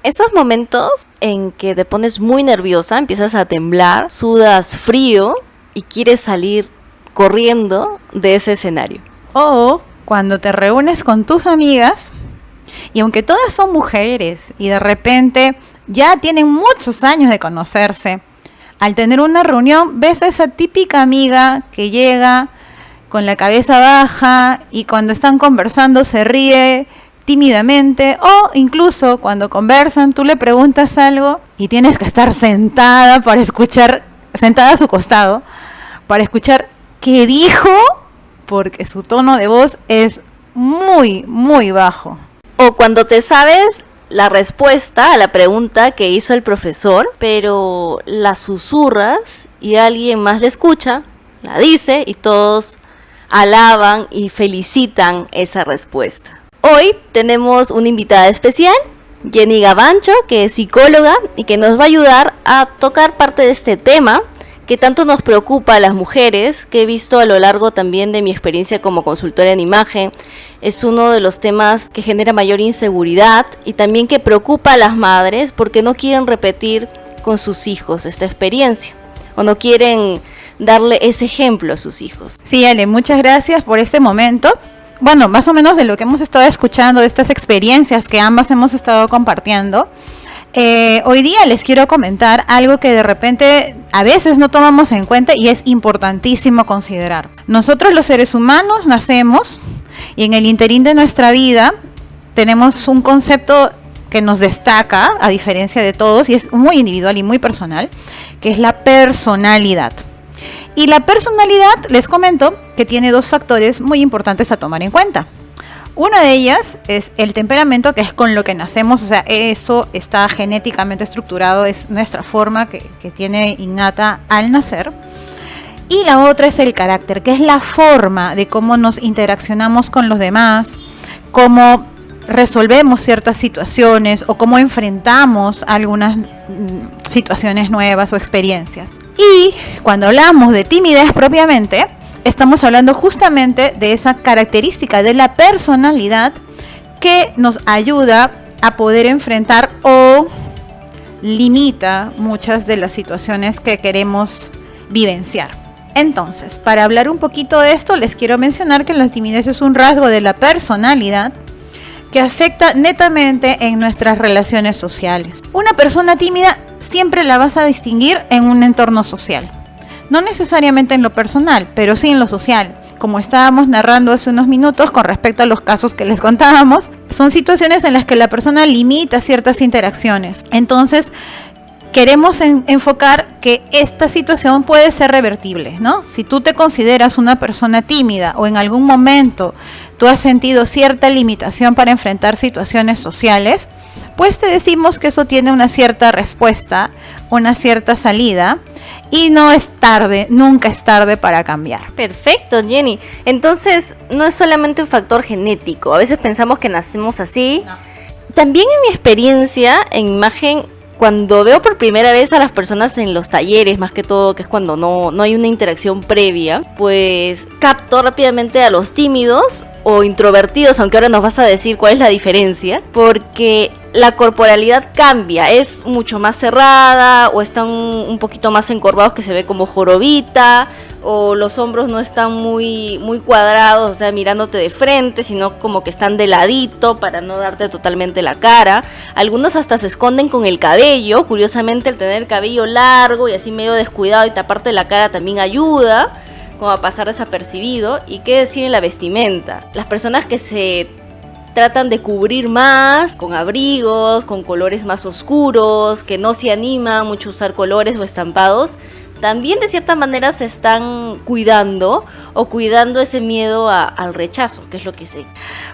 Esos momentos en que te pones muy nerviosa, empiezas a temblar, sudas frío y quieres salir corriendo de ese escenario. O cuando te reúnes con tus amigas y aunque todas son mujeres y de repente ya tienen muchos años de conocerse, al tener una reunión ves a esa típica amiga que llega con la cabeza baja y cuando están conversando se ríe tímidamente, o incluso cuando conversan tú le preguntas algo y tienes que estar sentada para escuchar, sentada a su costado, para escuchar qué dijo, porque su tono de voz es muy, muy bajo. O cuando te sabes la respuesta a la pregunta que hizo el profesor, pero la susurras y alguien más la escucha, la dice y todos alaban y felicitan esa respuesta. Hoy tenemos una invitada especial, Jenny Gavancho, que es psicóloga y que nos va a ayudar a tocar parte de este tema que tanto nos preocupa a las mujeres, que he visto a lo largo también de mi experiencia como consultora en imagen. Es uno de los temas que genera mayor inseguridad y también que preocupa a las madres porque no quieren repetir con sus hijos esta experiencia o no quieren darle ese ejemplo a sus hijos. Sí, Ale, muchas gracias por este momento. Bueno, más o menos de lo que hemos estado escuchando, de estas experiencias que ambas hemos estado compartiendo, hoy día les quiero comentar algo que de repente a veces no tomamos en cuenta y es importantísimo considerar. Nosotros los seres humanos nacemos y en el interín de nuestra vida tenemos un concepto que nos destaca, a diferencia de todos, y es muy individual y muy personal, que es la personalidad. Y la personalidad, les comento, que tiene dos factores muy importantes a tomar en cuenta. Una de ellas es el temperamento, que es con lo que nacemos, o sea, eso está genéticamente estructurado, es nuestra forma que tiene innata al nacer. Y la otra es el carácter, que es la forma de cómo nos interaccionamos con los demás, cómo resolvemos ciertas situaciones o cómo enfrentamos algunas situaciones nuevas o experiencias. Y cuando hablamos de timidez propiamente, estamos hablando justamente de esa característica de la personalidad que nos ayuda a poder enfrentar o limita muchas de las situaciones que queremos vivenciar. Entonces, para hablar un poquito de esto, les quiero mencionar que la timidez es un rasgo de la personalidad que afecta netamente en nuestras relaciones sociales. Una persona tímida siempre la vas a distinguir en un entorno social. No necesariamente en lo personal, pero sí en lo social. Como estábamos narrando hace unos minutos con respecto a los casos que les contábamos, son situaciones en las que la persona limita ciertas interacciones. Entonces, queremos enfocar que esta situación puede ser revertible, ¿no? Si tú te consideras una persona tímida o en algún momento tú has sentido cierta limitación para enfrentar situaciones sociales, pues te decimos que eso tiene una cierta respuesta, una cierta salida y no es tarde, nunca es tarde para cambiar. Perfecto, Jenny. Entonces, no es solamente un factor genético. A veces pensamos que nacemos así. No. También en mi experiencia en imagen, cuando veo por primera vez a las personas en los talleres, más que todo, que es cuando no hay una interacción previa, pues capto rápidamente a los tímidos o introvertidos, aunque ahora nos vas a decir cuál es la diferencia, porque la corporalidad cambia, es mucho más cerrada o están un poquito más encorvados, que se ve como jorobita, o los hombros no están muy cuadrados, o sea, mirándote de frente, sino como que están de ladito para no darte totalmente la cara. Algunos hasta se esconden con el cabello, curiosamente el tener el cabello largo y así medio descuidado y taparte la cara también ayuda como a pasar desapercibido. Y qué decir en la vestimenta, las personas que se tratan de cubrir más con abrigos, con colores más oscuros, que no se animan mucho a usar colores o estampados, también de cierta manera se están cuidando o cuidando ese miedo al rechazo, que es lo que sé.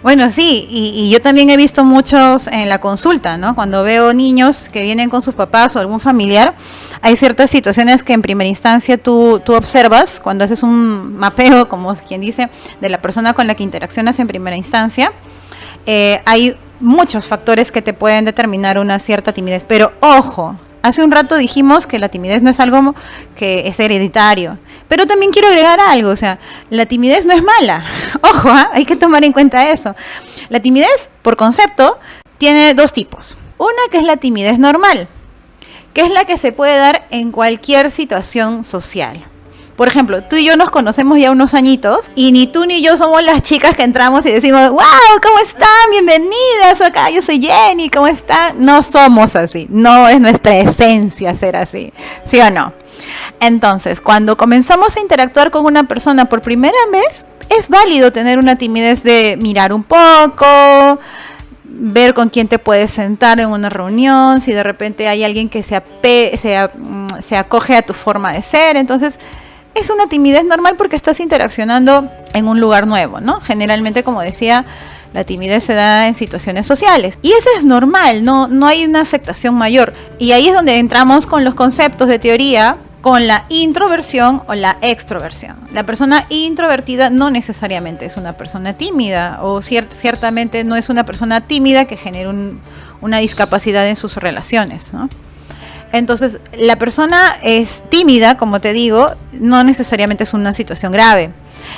Bueno, sí, y yo también he visto muchos en la consulta, ¿no? Cuando veo niños que vienen con sus papás o algún familiar, hay ciertas situaciones que en primera instancia tú observas cuando haces un mapeo, como quien dice, de la persona con la que interaccionas en primera instancia. Hay muchos factores que te pueden determinar una cierta timidez, pero ojo, hace un rato dijimos que la timidez no es algo que es hereditario, pero también quiero agregar algo, o sea, la timidez no es mala, ojo, hay que tomar en cuenta eso. La timidez, por concepto, tiene dos tipos. Una que es la timidez normal, que es la que se puede dar en cualquier situación social. Por ejemplo, tú y yo nos conocemos ya unos añitos y ni tú ni yo somos las chicas que entramos y decimos, wow, ¿cómo están? Bienvenidas acá, yo soy Jenny, ¿cómo están? No somos así, no es nuestra esencia ser así, ¿sí o no? Entonces, cuando comenzamos a interactuar con una persona por primera vez, es válido tener una timidez de mirar un poco, ver con quién te puedes sentar en una reunión, si de repente hay alguien que se acoge a tu forma de ser. Entonces, es una timidez normal porque estás interaccionando en un lugar nuevo, ¿no? Generalmente, como decía, la timidez se da en situaciones sociales. Y eso es normal, no hay una afectación mayor. Y ahí es donde entramos con los conceptos de teoría, con la introversión o la extroversión. La persona introvertida no necesariamente es una persona tímida, o ciertamente no es una persona tímida que genere una discapacidad en sus relaciones, ¿no? Entonces, la persona es tímida, como te digo, no necesariamente es una situación grave.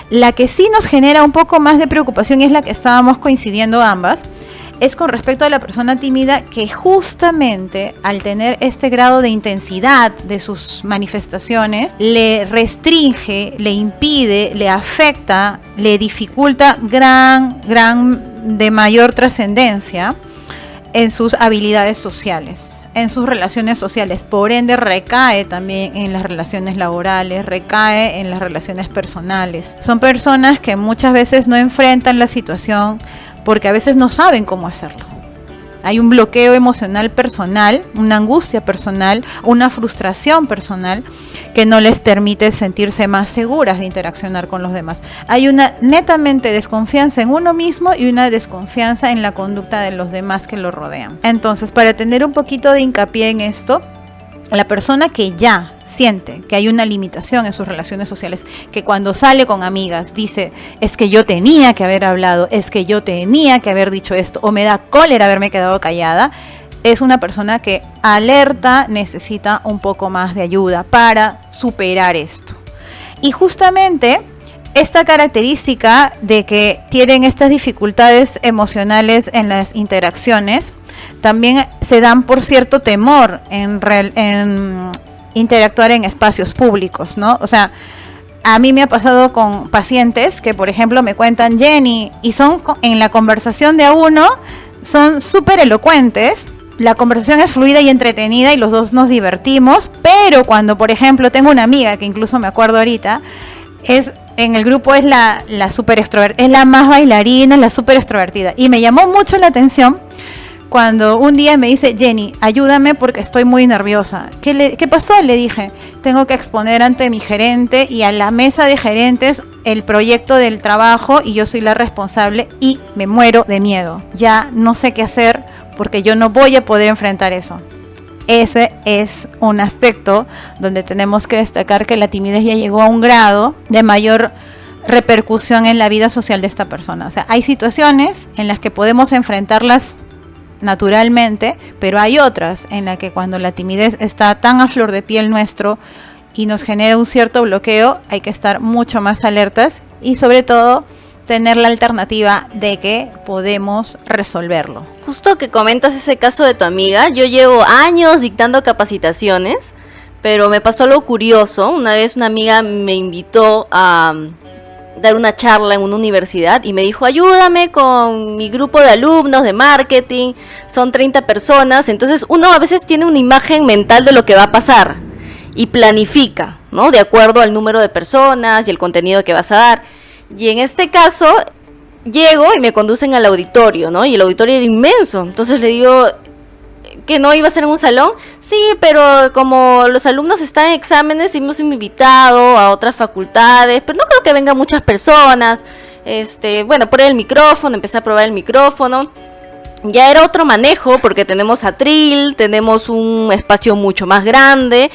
La que sí nos genera un poco más de preocupación, y es la que estábamos coincidiendo ambas, es con respecto a la persona tímida, que justamente al tener este grado de intensidad de sus manifestaciones, le restringe, le impide, le afecta, le dificulta de mayor trascendencia en sus habilidades sociales, en sus relaciones sociales. Por ende, recae también en las relaciones laborales, recae en las relaciones personales. Son personas que muchas veces no enfrentan la situación porque a veces no saben cómo hacerlo. Hay un bloqueo emocional personal, una angustia personal, una frustración personal que no les permite sentirse más seguras de interaccionar con los demás. Hay una netamente desconfianza en uno mismo y una desconfianza en la conducta de los demás que lo rodean. Entonces, para tener un poquito de hincapié en esto, la persona que ya siente que hay una limitación en sus relaciones sociales, que cuando sale con amigas dice, es que yo tenía que haber hablado, es que yo tenía que haber dicho esto, o me da cólera haberme quedado callada, es una persona que alerta necesita un poco más de ayuda para superar esto. Y justamente esta característica de que tienen estas dificultades emocionales en las interacciones también se dan por cierto temor en interactuar en espacios públicos, ¿no? O sea, a mí me ha pasado con pacientes que, por ejemplo, me cuentan, Jenny, y son en la conversación de a uno, son súper elocuentes, la conversación es fluida y entretenida y los dos nos divertimos, pero cuando, por ejemplo, tengo una amiga que incluso me acuerdo ahorita, en el grupo es la súper extrovertida, es la más bailarina, la súper extrovertida, y me llamó mucho la atención cuando un día me dice, Jenny, ayúdame porque estoy muy nerviosa. ¿Qué pasó? Le dije, tengo que exponer ante mi gerente y a la mesa de gerentes el proyecto del trabajo y yo soy la responsable y me muero de miedo. Ya no sé qué hacer porque yo no voy a poder enfrentar eso. Ese es un aspecto donde tenemos que destacar que la timidez ya llegó a un grado de mayor repercusión en la vida social de esta persona. O sea, hay situaciones en las que podemos enfrentarlas naturalmente, pero hay otras en las que cuando la timidez está tan a flor de piel nuestro y nos genera un cierto bloqueo, hay que estar mucho más alertas y sobre todo tener la alternativa de que podemos resolverlo. Justo que comentas ese caso de tu amiga, yo llevo años dictando capacitaciones, pero me pasó algo curioso. Una vez una amiga me invitó a dar una charla en una universidad y me dijo, ayúdame con mi grupo de alumnos de marketing, son 30 personas, entonces uno a veces tiene una imagen mental de lo que va a pasar y planifica, ¿no? De acuerdo al número de personas y el contenido que vas a dar. Y en este caso, llego y me conducen al auditorio, ¿no? Y el auditorio era inmenso, entonces le digo, que no iba a ser en un salón, sí, pero como los alumnos están en exámenes, hemos invitado a otras facultades, pero no creo que vengan muchas personas. Bueno, por el micrófono, empecé a probar el micrófono. Ya era otro manejo porque tenemos atril, tenemos un espacio mucho más grande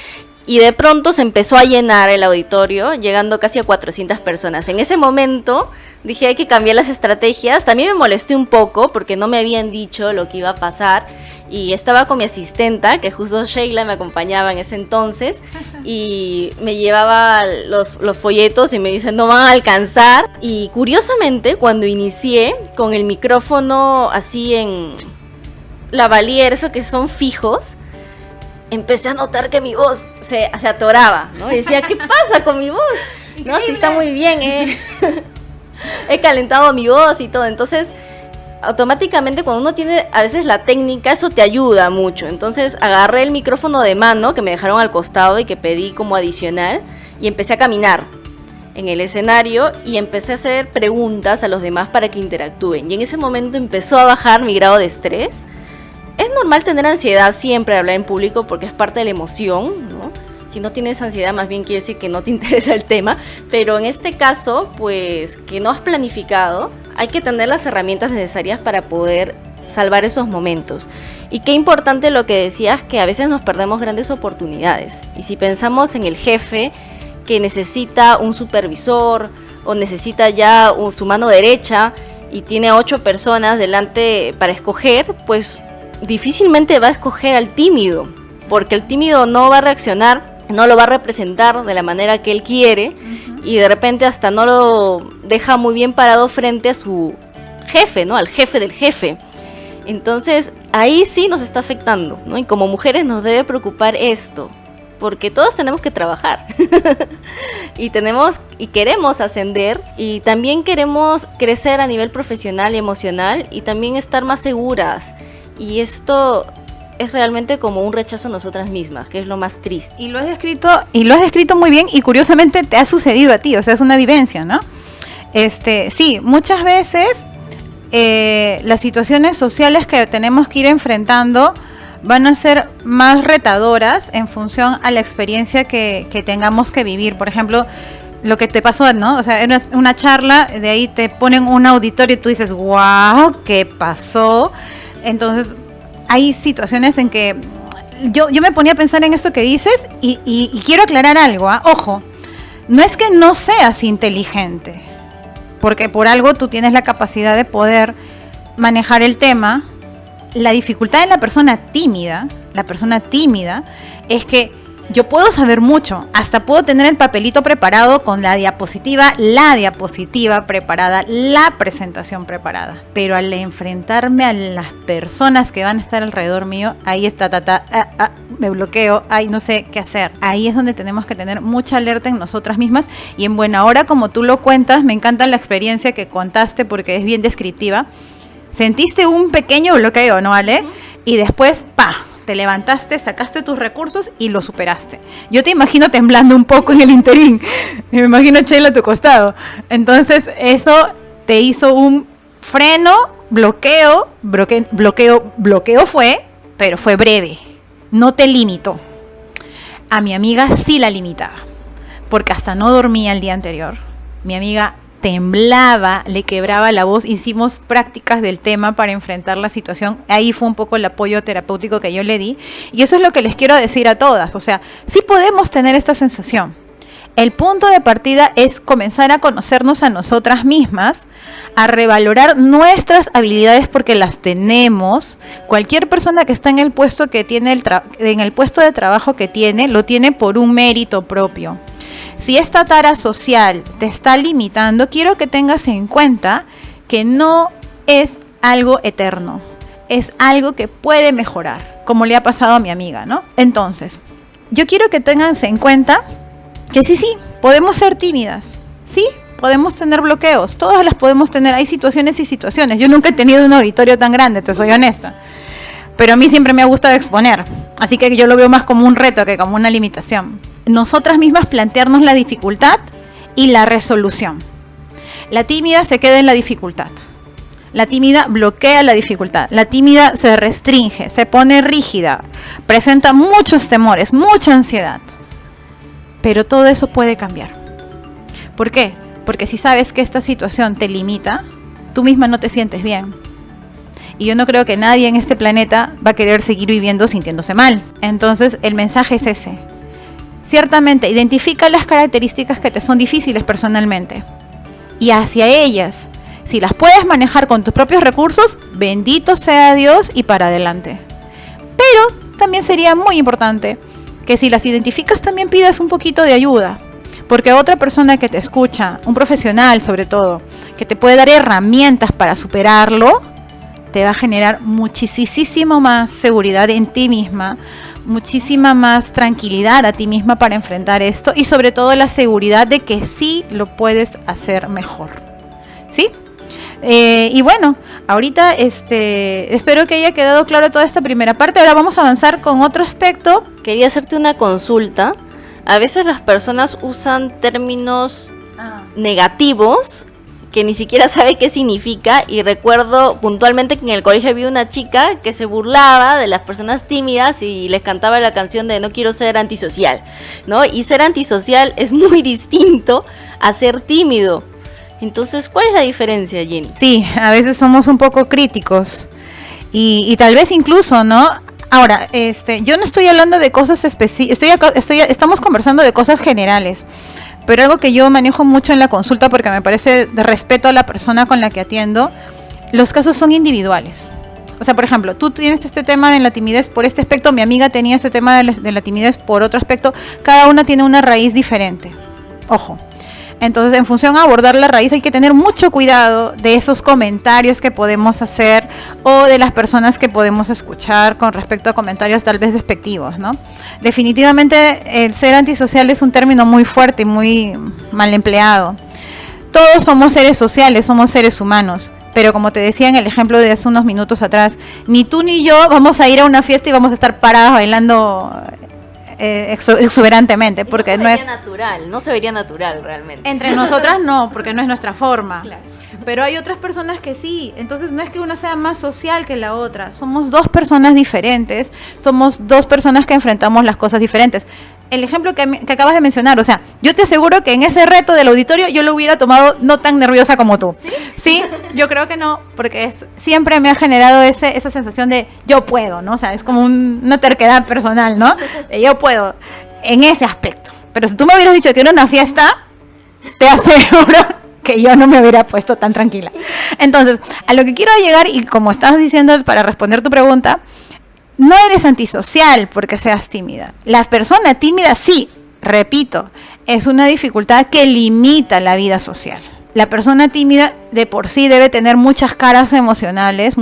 y de pronto se empezó a llenar el auditorio, llegando casi a 400 personas. En ese momento dije, hay que cambiar las estrategias. También me molesté un poco porque no me habían dicho lo que iba a pasar. Y estaba con mi asistenta, que justo Sheila me acompañaba en ese entonces, y me llevaba los folletos y me dice, no van a alcanzar. Y curiosamente, cuando inicié con el micrófono así lavalier, eso que son fijos, empecé a notar que mi voz se atoraba, ¿no? Y decía, ¿qué pasa con mi voz? No, sí está muy bien, he calentado mi voz y todo. Entonces, automáticamente cuando uno tiene a veces la técnica, eso te ayuda mucho. Entonces agarré el micrófono de mano que me dejaron al costado y que pedí como adicional y empecé a caminar en el escenario y empecé a hacer preguntas a los demás para que interactúen. Y en ese momento empezó a bajar mi grado de estrés. Es normal tener ansiedad siempre al hablar en público porque es parte de la emoción, ¿no? Si no tienes ansiedad, más bien quiere decir que no te interesa el tema. Pero en este caso, pues, que no has planificado, hay que tener las herramientas necesarias para poder salvar esos momentos. Y qué importante lo que decías, que a veces nos perdemos grandes oportunidades. Y si pensamos en el jefe que necesita un supervisor o necesita ya su mano derecha y tiene 8 personas delante para escoger, pues difícilmente va a escoger al tímido, porque el tímido no va a reaccionar, no lo va a representar de la manera que él quiere, y de repente hasta no lo deja muy bien parado frente a su jefe, ¿no? Al jefe del jefe. Entonces ahí sí nos está afectando, ¿no? Y como mujeres nos debe preocupar esto, porque todos tenemos que trabajar y queremos ascender, y también queremos crecer a nivel profesional y emocional, y también estar más seguras. Y esto es realmente como un rechazo a nosotras mismas, que es lo más triste. Y lo has descrito muy bien, y curiosamente te ha sucedido a ti, o sea, es una vivencia, ¿no? Sí, muchas veces las situaciones sociales que tenemos que ir enfrentando van a ser más retadoras en función a la experiencia que tengamos que vivir. Por ejemplo, lo que te pasó, ¿no? O sea, en una charla, de ahí te ponen un auditorio y tú dices, wow, ¿qué pasó? Entonces, hay situaciones en que yo me ponía a pensar en esto que dices y quiero aclarar algo, ¿eh? Ojo, no es que no seas inteligente, porque por algo tú tienes la capacidad de poder manejar el tema. La dificultad de la persona tímida es que yo puedo saber mucho, hasta puedo tener el papelito preparado con la diapositiva preparada, la presentación preparada, pero al enfrentarme a las personas que van a estar alrededor mío, ahí está, me bloqueo, ahí no sé qué hacer. Ahí es donde tenemos que tener mucha alerta en nosotras mismas, y en buena hora, como tú lo cuentas, me encanta la experiencia que contaste porque es bien descriptiva. Sentiste un pequeño bloqueo, ¿no, Ale? Y después, te levantaste, sacaste tus recursos y lo superaste. Yo te imagino temblando un poco en el interín. Me imagino a Sheila a tu costado. Entonces, eso te hizo un freno, bloqueo fue, pero fue breve. No te limitó. A mi amiga sí la limitaba, porque hasta no dormía el día anterior. Mi amiga temblaba, le quebraba la voz, hicimos prácticas del tema para enfrentar la situación. Ahí fue un poco el apoyo terapéutico que yo le di, y eso es lo que les quiero decir a todas. O sea, sí podemos tener esta sensación. El punto de partida es comenzar a conocernos a nosotras mismas, a revalorar nuestras habilidades porque las tenemos. Cualquier persona que está en el puesto que tiene en el puesto de trabajo que tiene, lo tiene por un mérito propio. Si esta tara social te está limitando, quiero que tengas en cuenta que no es algo eterno, es algo que puede mejorar, como le ha pasado a mi amiga, ¿no? Entonces, yo quiero que tengas en cuenta que sí, podemos ser tímidas, sí, podemos tener bloqueos, todas las podemos tener, hay situaciones y situaciones. Yo nunca he tenido un auditorio tan grande, te soy honesta, pero a mí siempre me ha gustado exponer, así que yo lo veo más como un reto que como una limitación. Nosotras mismas plantearnos la dificultad y la resolución. La tímida se queda en la dificultad. La tímida bloquea la dificultad. La tímida se restringe, se pone rígida, presenta muchos temores, mucha ansiedad. Pero todo eso puede cambiar. ¿Por qué? Porque si sabes que esta situación te limita, tú misma no te sientes bien. Y yo no creo que nadie en este planeta va a querer seguir viviendo sintiéndose mal. Entonces, el mensaje es ese. Ciertamente, identifica las características que te son difíciles personalmente. Y hacia ellas, si las puedes manejar con tus propios recursos, bendito sea Dios y para adelante. Pero también sería muy importante que si las identificas también pidas un poquito de ayuda. Porque otra persona que te escucha, un profesional sobre todo, que te puede dar herramientas para superarlo, te va a generar muchísimo más seguridad en ti misma, muchísima más tranquilidad a ti misma para enfrentar esto y sobre todo la seguridad de que sí lo puedes hacer mejor, ¿sí? Y bueno, ahorita espero que haya quedado claro toda esta primera parte. Ahora vamos a avanzar con otro aspecto. Quería hacerte una consulta. A veces las personas usan términos negativos que ni siquiera sabe qué significa, y recuerdo puntualmente que en el colegio había una chica que se burlaba de las personas tímidas y les cantaba la canción de no quiero ser antisocial, ¿no? Y ser antisocial es muy distinto a ser tímido. Entonces, ¿cuál es la diferencia, Jenny? Sí, a veces somos un poco críticos y tal vez incluso, ¿no? Ahora, yo no estoy hablando de cosas específicas, estamos conversando de cosas generales. Pero algo que yo manejo mucho en la consulta, porque me parece de respeto a la persona con la que atiendo, los casos son individuales. O sea, por ejemplo, tú tienes este tema de la timidez por este aspecto, mi amiga tenía este tema de la timidez por otro aspecto, cada una tiene una raíz diferente. Ojo. Entonces, en función a abordar la raíz, hay que tener mucho cuidado de esos comentarios que podemos hacer o de las personas que podemos escuchar con respecto a comentarios tal vez despectivos, ¿no? Definitivamente, el ser antisocial es un término muy fuerte y muy mal empleado. Todos somos seres sociales, somos seres humanos. Pero como te decía en el ejemplo de hace unos minutos atrás, ni tú ni yo vamos a ir a una fiesta y vamos a estar paradas bailando exuberantemente, porque no es natural, no se vería natural realmente. Entre nosotras no, porque no es nuestra forma. Claro. Pero hay otras personas que sí, entonces no es que una sea más social que la otra, somos dos personas diferentes, somos dos personas que enfrentamos las cosas diferentes. El ejemplo que acabas de mencionar, o sea, yo te aseguro que en ese reto del auditorio yo lo hubiera tomado no tan nerviosa como tú. ¿Sí? Sí, yo creo que no, porque siempre me ha generado esa sensación de yo puedo, ¿no? O sea, es como una terquedad personal, ¿no? De yo puedo en ese aspecto. Pero si tú me hubieras dicho que era una fiesta, te aseguro que yo no me hubiera puesto tan tranquila. Entonces, a lo que quiero llegar, y como estás diciendo para responder tu pregunta, no eres antisocial porque seas tímida. La persona tímida, sí, repito, es una dificultad que limita la vida social. La persona tímida de por sí debe tener muchas cargas emocionales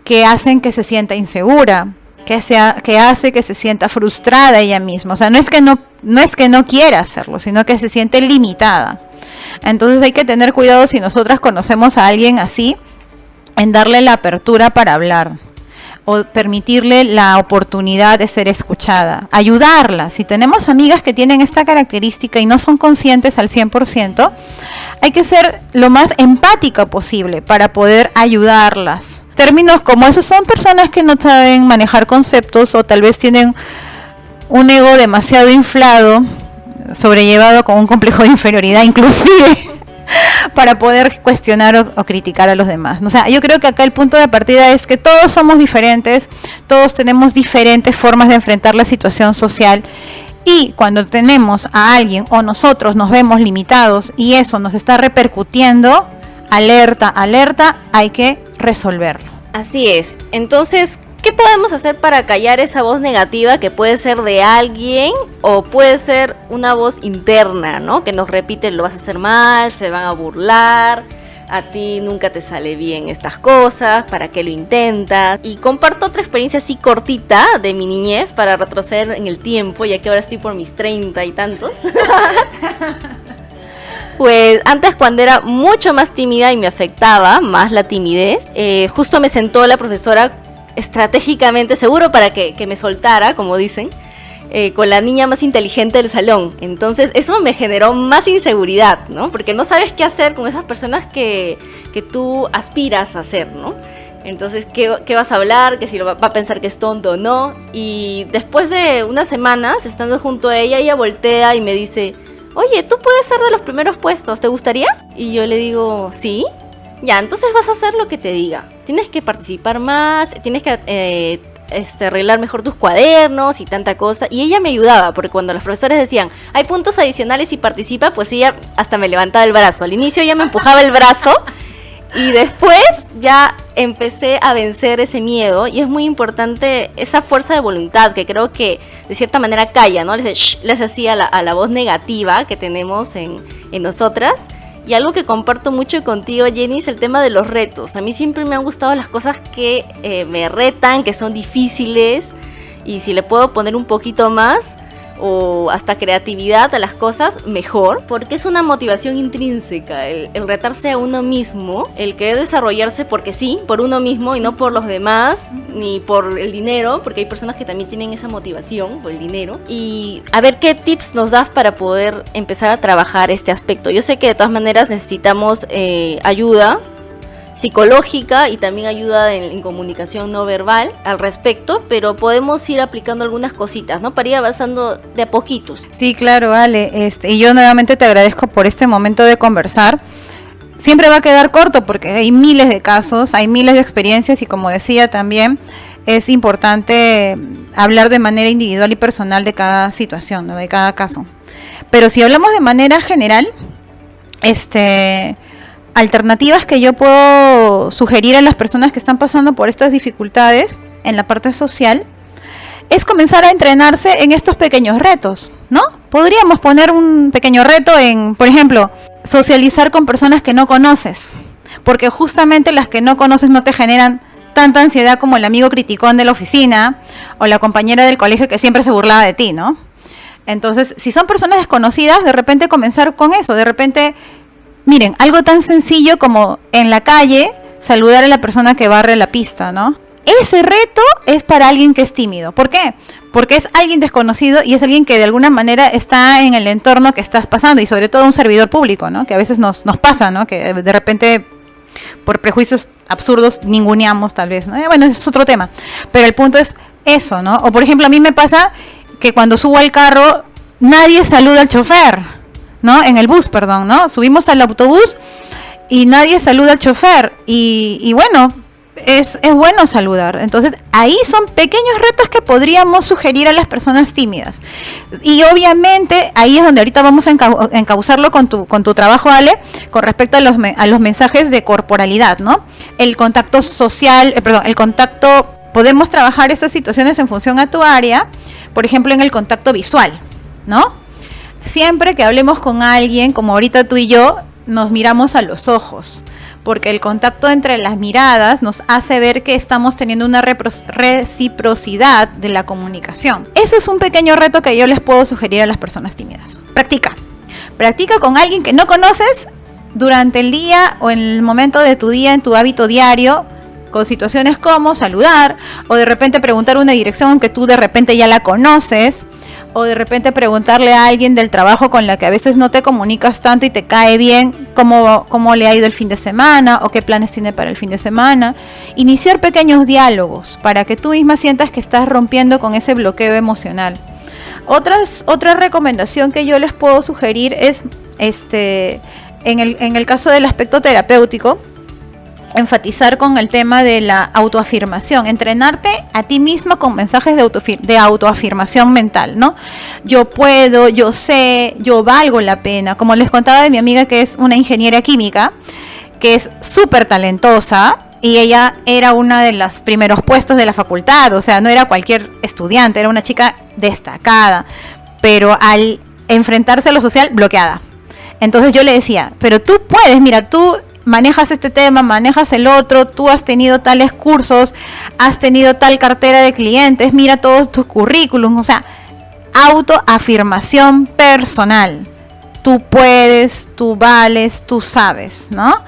que hacen que se sienta insegura, que hace que se sienta frustrada ella misma. O sea, no es que no quiera hacerlo, sino que se siente limitada. Entonces hay que tener cuidado si nosotras conocemos a alguien así, en darle la apertura para hablar o permitirle la oportunidad de ser escuchada, ayudarla. Si tenemos amigas que tienen esta característica y no son conscientes al 100%, hay que ser lo más empática posible para poder ayudarlas. Términos como esos son personas que no saben manejar conceptos o tal vez tienen un ego demasiado inflado, sobrellevado con un complejo de inferioridad inclusive, para poder cuestionar o criticar a los demás. O sea, yo creo que acá el punto de partida es que todos somos diferentes, todos tenemos diferentes formas de enfrentar la situación social, y cuando tenemos a alguien o nosotros nos vemos limitados y eso nos está repercutiendo, alerta, hay que resolverlo. Así es. Entonces, ¿qué podemos hacer para callar esa voz negativa que puede ser de alguien o puede ser una voz interna, ¿no? Que nos repite, lo vas a hacer mal, se van a burlar, a ti nunca te sale bien estas cosas, ¿para qué lo intentas? Y comparto otra experiencia así cortita de mi niñez para retroceder en el tiempo, ya que ahora estoy por mis 30 y tantos. Pues antes, cuando era mucho más tímida y me afectaba más la timidez, justo me sentó la profesora estratégicamente, seguro para que me soltara, como dicen, con la niña más inteligente del salón. Entonces eso me generó más inseguridad, ¿no? Porque no sabes qué hacer con esas personas que tú aspiras a ser, ¿no? Entonces, ¿qué vas a hablar? Que si va a pensar que es tonto o no. Y después de unas semanas, estando junto a ella voltea y me dice: oye, tú puedes ser de los primeros puestos, ¿te gustaría? Y yo le digo: sí. Ya, entonces vas a hacer lo que te diga. Tienes que participar más, tienes que arreglar mejor tus cuadernos y tanta cosa. Y ella me ayudaba, porque cuando los profesores decían hay puntos adicionales y participa, pues ella hasta me levantaba el brazo. Al inicio ella me empujaba el brazo y después ya empecé a vencer ese miedo. Y es muy importante esa fuerza de voluntad que creo que de cierta manera calla, ¿no? Les hacía a la voz negativa que tenemos en nosotras. Y algo que comparto mucho contigo, Jenny, es el tema de los retos. A mí siempre me han gustado las cosas que me retan, que son difíciles, y si le puedo poner un poquito más o hasta creatividad a las cosas, mejor, porque es una motivación intrínseca, el retarse a uno mismo, el querer desarrollarse porque sí, por uno mismo y no por los demás, ni por el dinero, porque hay personas que también tienen esa motivación por el dinero. Y a ver qué tips nos das para poder empezar a trabajar este aspecto. Yo sé que de todas maneras necesitamos ayuda psicológica y también ayuda en comunicación no verbal al respecto, pero podemos ir aplicando algunas cositas, ¿no? Para ir avanzando de a poquitos. Sí, claro, Ale. Y yo nuevamente te agradezco por este momento de conversar. Siempre va a quedar corto porque hay miles de casos, hay miles de experiencias y como decía también, es importante hablar de manera individual y personal de cada situación, ¿no? De cada caso. Pero si hablamos de manera general, alternativas que yo puedo sugerir a las personas que están pasando por estas dificultades en la parte social es comenzar a entrenarse en estos pequeños retos, ¿no? Podríamos poner un pequeño reto en, por ejemplo, socializar con personas que no conoces, porque justamente las que no conoces no te generan tanta ansiedad como el amigo criticón de la oficina o la compañera del colegio que siempre se burlaba de ti, ¿no? Entonces, si son personas desconocidas, de repente comenzar con eso, de repente... Miren, algo tan sencillo como en la calle saludar a la persona que barre la pista, ¿no? Ese reto es para alguien que es tímido. ¿Por qué? Porque es alguien desconocido y es alguien que de alguna manera está en el entorno que estás pasando y sobre todo un servidor público, ¿no? Que a veces nos pasa, ¿no? Que de repente por prejuicios absurdos ninguneamos tal vez, ¿no? Bueno, ese es otro tema. Pero el punto es eso, ¿no? O por ejemplo, a mí me pasa que cuando subo al carro nadie saluda al chofer, ¿no? En el bus, perdón, ¿no? Subimos al autobús y nadie saluda al chofer y bueno, es bueno saludar. Entonces, ahí son pequeños retos que podríamos sugerir a las personas tímidas. Y obviamente, ahí es donde ahorita vamos a encauzarlo con tu trabajo, Ale, con respecto a los mensajes de corporalidad, ¿no? El contacto social, el contacto, podemos trabajar esas situaciones en función a tu área, por ejemplo, en el contacto visual, ¿no? Siempre que hablemos con alguien, como ahorita tú y yo, nos miramos a los ojos, porque el contacto entre las miradas nos hace ver que estamos teniendo una reciprocidad de la comunicación. Eso es un pequeño reto que yo les puedo sugerir a las personas tímidas. Practica con alguien que no conoces durante el día o en el momento de tu día, en tu hábito diario, con situaciones como saludar o de repente preguntar una dirección que tú de repente ya la conoces. O de repente preguntarle a alguien del trabajo con la que a veces no te comunicas tanto y te cae bien cómo le ha ido el fin de semana o qué planes tiene para el fin de semana. Iniciar pequeños diálogos para que tú misma sientas que estás rompiendo con ese bloqueo emocional. Otra recomendación que yo les puedo sugerir es en el caso del aspecto terapéutico, enfatizar con el tema de la autoafirmación, entrenarte a ti misma con mensajes de autoafirmación mental, ¿no? Yo puedo, yo sé, yo valgo la pena. Como les contaba de mi amiga que es una ingeniera química, que es súper talentosa y ella era una de los primeros puestos de la facultad, o sea, no era cualquier estudiante, era una chica destacada, pero al enfrentarse a lo social, bloqueada. Entonces yo le decía, pero tú puedes, mira, tú manejas este tema, manejas el otro, tú has tenido tales cursos, has tenido tal cartera de clientes, mira todos tus currículums, o sea, autoafirmación personal. Tú puedes, tú vales, tú sabes, ¿no?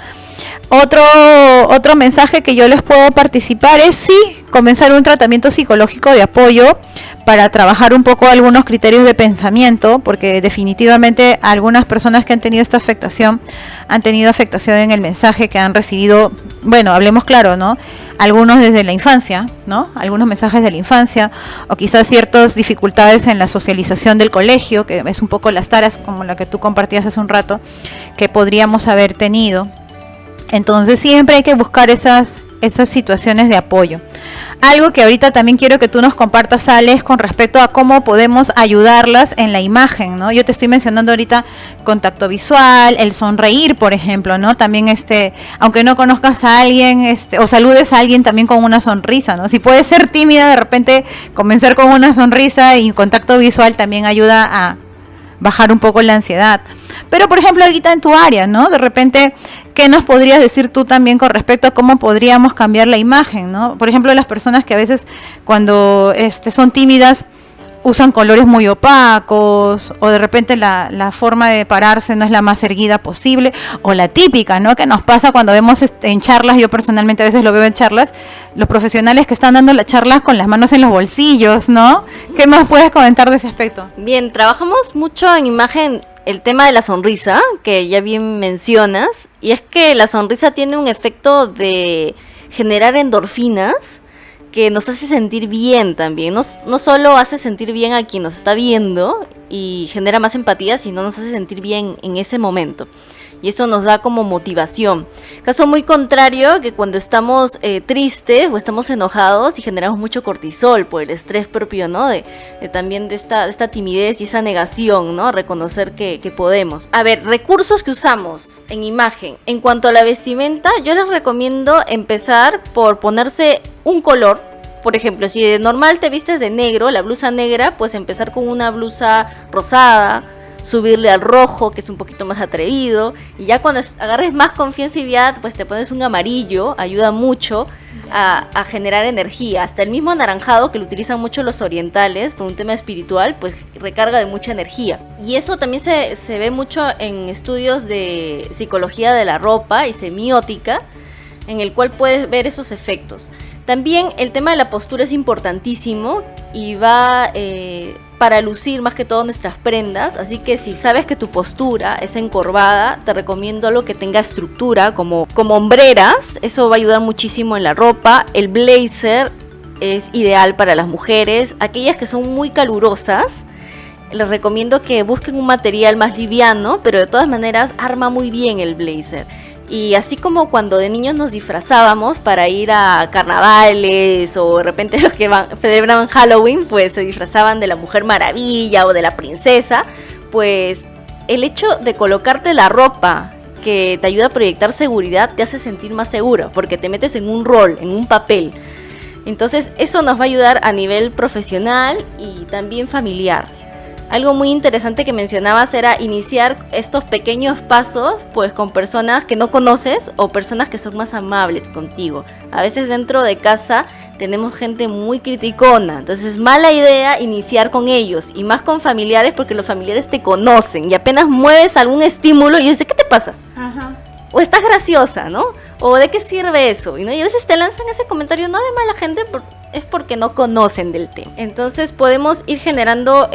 Otro mensaje que yo les puedo participar es sí, comenzar un tratamiento psicológico de apoyo para trabajar un poco algunos criterios de pensamiento, porque definitivamente algunas personas que han tenido esta afectación han tenido afectación en el mensaje que han recibido, bueno, hablemos claro, ¿no? Algunos desde la infancia, ¿no? Algunos mensajes de la infancia, o quizás ciertas dificultades en la socialización del colegio, que es un poco las taras como la que tú compartías hace un rato, que podríamos haber tenido. Entonces siempre hay que buscar esas situaciones de apoyo. Algo que ahorita también quiero que tú nos compartas, Ale, es con respecto a cómo podemos ayudarlas en la imagen, ¿no? Yo te estoy mencionando ahorita contacto visual, el sonreír, por ejemplo, ¿no? También aunque no conozcas a alguien, o saludes a alguien también con una sonrisa, ¿no? Si puedes ser tímida, de repente comenzar con una sonrisa y contacto visual también ayuda bajar un poco la ansiedad. Pero, por ejemplo, ahorita en tu área, ¿no? De repente, ¿qué nos podrías decir tú también con respecto a cómo podríamos cambiar la imagen, ¿no? Por ejemplo, las personas que a veces cuando son tímidas usan colores muy opacos, o de repente la forma de pararse no es la más erguida posible, o la típica, ¿no? Que nos pasa cuando vemos en charlas, yo personalmente a veces lo veo en charlas, los profesionales que están dando las charlas con las manos en los bolsillos, ¿no? ¿Qué más puedes comentar de ese aspecto? Bien, trabajamos mucho en imagen el tema de la sonrisa, que ya bien mencionas, y es que la sonrisa tiene un efecto de generar endorfinas, que nos hace sentir bien también, no solo hace sentir bien a quien nos está viendo y genera más empatía, sino nos hace sentir bien en ese momento. Y eso nos da como motivación. Caso muy contrario que cuando estamos tristes o estamos enojados y generamos mucho cortisol por el estrés propio, ¿no? También de esta timidez y esa negación, ¿no? Reconocer que podemos. A ver, recursos que usamos en imagen. En cuanto a la vestimenta, yo les recomiendo empezar por ponerse un color. Por ejemplo, si de normal te vistes de negro, la blusa negra, pues empezar con una blusa rosada, subirle al rojo, que es un poquito más atrevido, y ya cuando agarres más confianza y viad, pues te pones un amarillo, ayuda mucho a generar energía. Hasta el mismo anaranjado, que lo utilizan mucho los orientales por un tema espiritual, pues recarga de mucha energía. Y eso también se ve mucho en estudios de psicología de la ropa y semiótica, en el cual puedes ver esos efectos. También el tema de la postura es importantísimo y va para lucir más que todo nuestras prendas, así que si sabes que tu postura es encorvada, te recomiendo algo que tenga estructura, como hombreras, eso va a ayudar muchísimo en la ropa. El blazer es ideal para las mujeres, aquellas que son muy calurosas, les recomiendo que busquen un material más liviano, pero de todas maneras arma muy bien el blazer. Y así como cuando de niños nos disfrazábamos para ir a carnavales, o de repente los que celebraban Halloween pues se disfrazaban de la Mujer Maravilla o de la princesa, pues el hecho de colocarte la ropa que te ayuda a proyectar seguridad te hace sentir más seguro, porque te metes en un rol, en un papel. Entonces eso nos va a ayudar a nivel profesional y también familiar. Algo muy interesante que mencionabas era iniciar estos pequeños pasos pues con personas que no conoces o personas que son más amables contigo. A veces dentro de casa tenemos gente muy criticona, entonces es mala idea iniciar con ellos, y más con familiares, porque los familiares te conocen y apenas mueves algún estímulo y dices, ¿qué te pasa? Ajá. O estás graciosa, ¿no? O ¿de qué sirve eso? Y a veces te lanzan ese comentario, no de mala gente, es porque no conocen del tema. Entonces podemos ir generando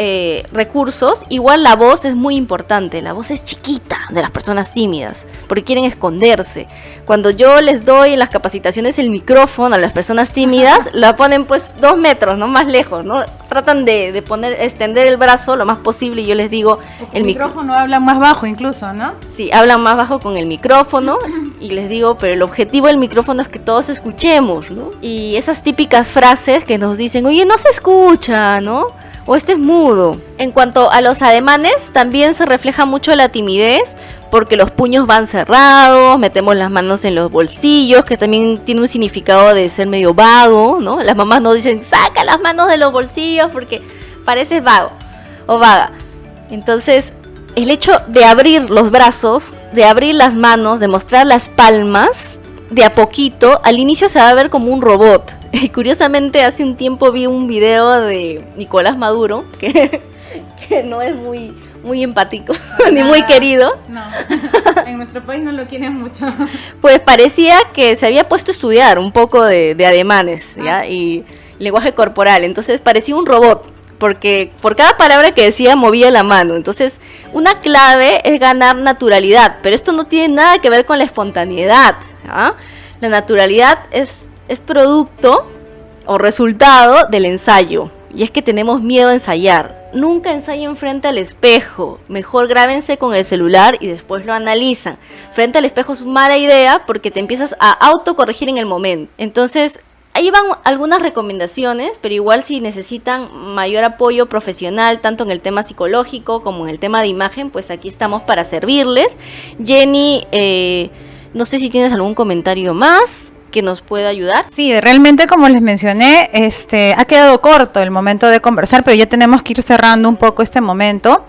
recursos. Igual la voz es muy importante. La voz es chiquita de las personas tímidas, porque quieren esconderse. Cuando yo les doy en las capacitaciones el micrófono a las personas tímidas, la ponen pues 2 metros, ¿no? Más lejos, ¿no? Tratan de extender el brazo lo más posible, y yo les digo... El micrófono habla más bajo incluso, ¿no? Sí, hablan más bajo con el micrófono, y les digo, pero el objetivo del micrófono es que todos escuchemos, ¿no? Y esas típicas frases que nos dicen, oye, no se escucha, ¿no? O este es mudo. En cuanto a los ademanes, también se refleja mucho la timidez, porque los puños van cerrados, metemos las manos en los bolsillos, que también tiene un significado de ser medio vago, ¿no? Las mamás nos dicen, saca las manos de los bolsillos porque pareces vago o vaga. Entonces, el hecho de abrir los brazos, de abrir las manos, de mostrar las palmas, de a poquito, al inicio se va a ver como un robot. Y curiosamente hace un tiempo vi un video de Nicolás Maduro, que no es muy empático, ni muy querido. No, en nuestro país no lo quieren mucho. Pues parecía que se había puesto a estudiar un poco de ademanes, ¿ya? Y lenguaje corporal, entonces parecía un robot, porque por cada palabra que decía movía la mano. Entonces una clave es ganar naturalidad, pero esto no tiene nada que ver con la espontaneidad, ¿ya? La naturalidad es producto o resultado del ensayo, y es que tenemos miedo a ensayar. Nunca ensayen frente al espejo, mejor grábense con el celular y después lo analizan. Frente al espejo es una mala idea porque te empiezas a autocorregir en el momento. Entonces, ahí van algunas recomendaciones, pero igual si necesitan mayor apoyo profesional, tanto en el tema psicológico como en el tema de imagen, pues aquí estamos para servirles. Jenny, no sé si tienes algún comentario más. que nos pueda ayudar? Sí, realmente como les mencioné, ha quedado corto el momento de conversar, pero ya tenemos que ir cerrando un poco este momento.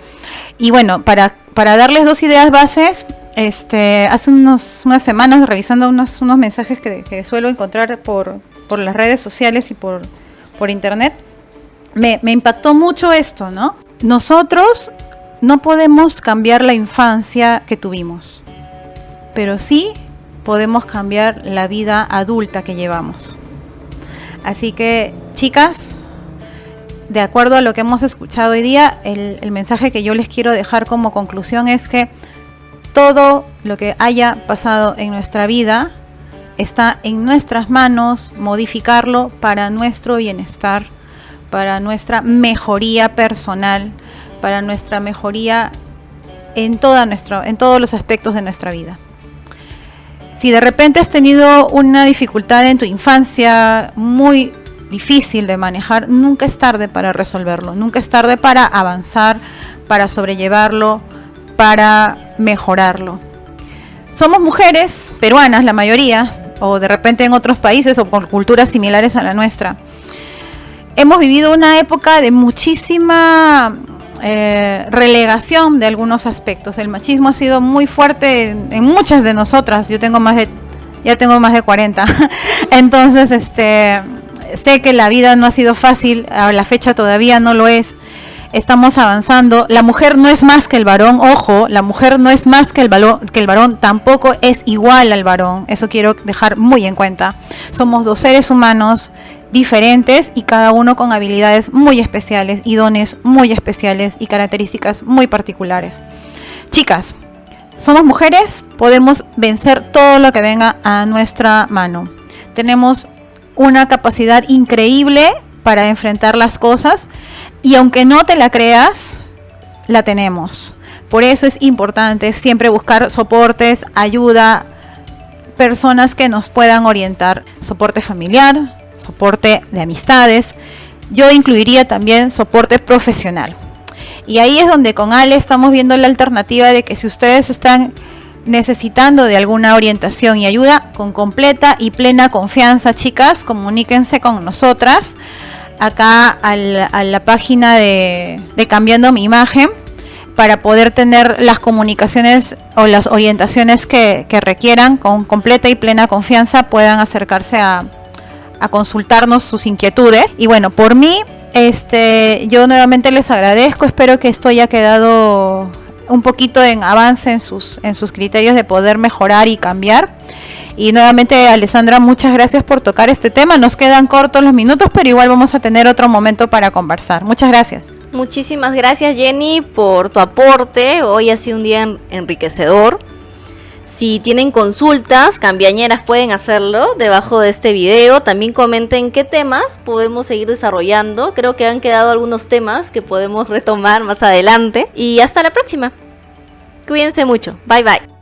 Y bueno, para darles 2 ideas bases, hace unas semanas, revisando unos mensajes que suelo encontrar por las redes sociales y por internet, me impactó mucho esto, ¿no? Nosotros no podemos cambiar la infancia que tuvimos, pero sí podemos cambiar la vida adulta que llevamos. Así que, chicas, de acuerdo a lo que hemos escuchado hoy día, el mensaje que yo les quiero dejar como conclusión es que todo lo que haya pasado en nuestra vida está en nuestras manos modificarlo para nuestro bienestar, para nuestra mejoría personal, para nuestra mejoría en todos los aspectos de nuestra vida. Si de repente has tenido una dificultad en tu infancia muy difícil de manejar, nunca es tarde para resolverlo, nunca es tarde para avanzar, para sobrellevarlo, para mejorarlo. Somos mujeres peruanas, la mayoría, o de repente en otros países o con culturas similares a la nuestra. Hemos vivido una época de muchísima relegación de algunos aspectos. El machismo ha sido muy fuerte en muchas de nosotras. Ya tengo más de 40. Entonces, sé que la vida no ha sido fácil, a la fecha todavía no lo es. Estamos avanzando. La mujer no es más que el varón, ojo, la mujer no es más que el varón, tampoco es igual al varón. Eso quiero dejar muy en cuenta. Somos 2 seres humanos diferentes y cada uno con habilidades muy especiales y dones muy especiales y características muy particulares. Chicas, somos mujeres, podemos vencer todo lo que venga a nuestra mano. Tenemos una capacidad increíble para enfrentar las cosas y aunque no te la creas, la tenemos. Por eso es importante siempre buscar soportes, ayuda, personas que nos puedan orientar, soporte familiar, soporte de amistades. Yo incluiría también soporte profesional. Y ahí es donde con Ale estamos viendo la alternativa de que si ustedes están necesitando de alguna orientación y ayuda, con completa y plena confianza, chicas, comuníquense con nosotras acá a la página de Cambiando mi Imagen para poder tener las comunicaciones o las orientaciones que requieran. Con completa y plena confianza puedan acercarse a consultarnos sus inquietudes. Y bueno, por mí, yo nuevamente les agradezco. Espero que esto haya quedado un poquito en avance en sus criterios de poder mejorar y cambiar. Y nuevamente, Alessandra, muchas gracias por tocar este tema. Nos quedan cortos los minutos, pero igual vamos a tener otro momento para conversar. Muchas gracias. Muchísimas gracias, Jenny, por tu aporte. Hoy ha sido un día enriquecedor. Si tienen consultas cambiañeras pueden hacerlo debajo de este video. También comenten qué temas podemos seguir desarrollando. Creo que han quedado algunos temas que podemos retomar más adelante. Y hasta la próxima. Cuídense mucho. Bye bye.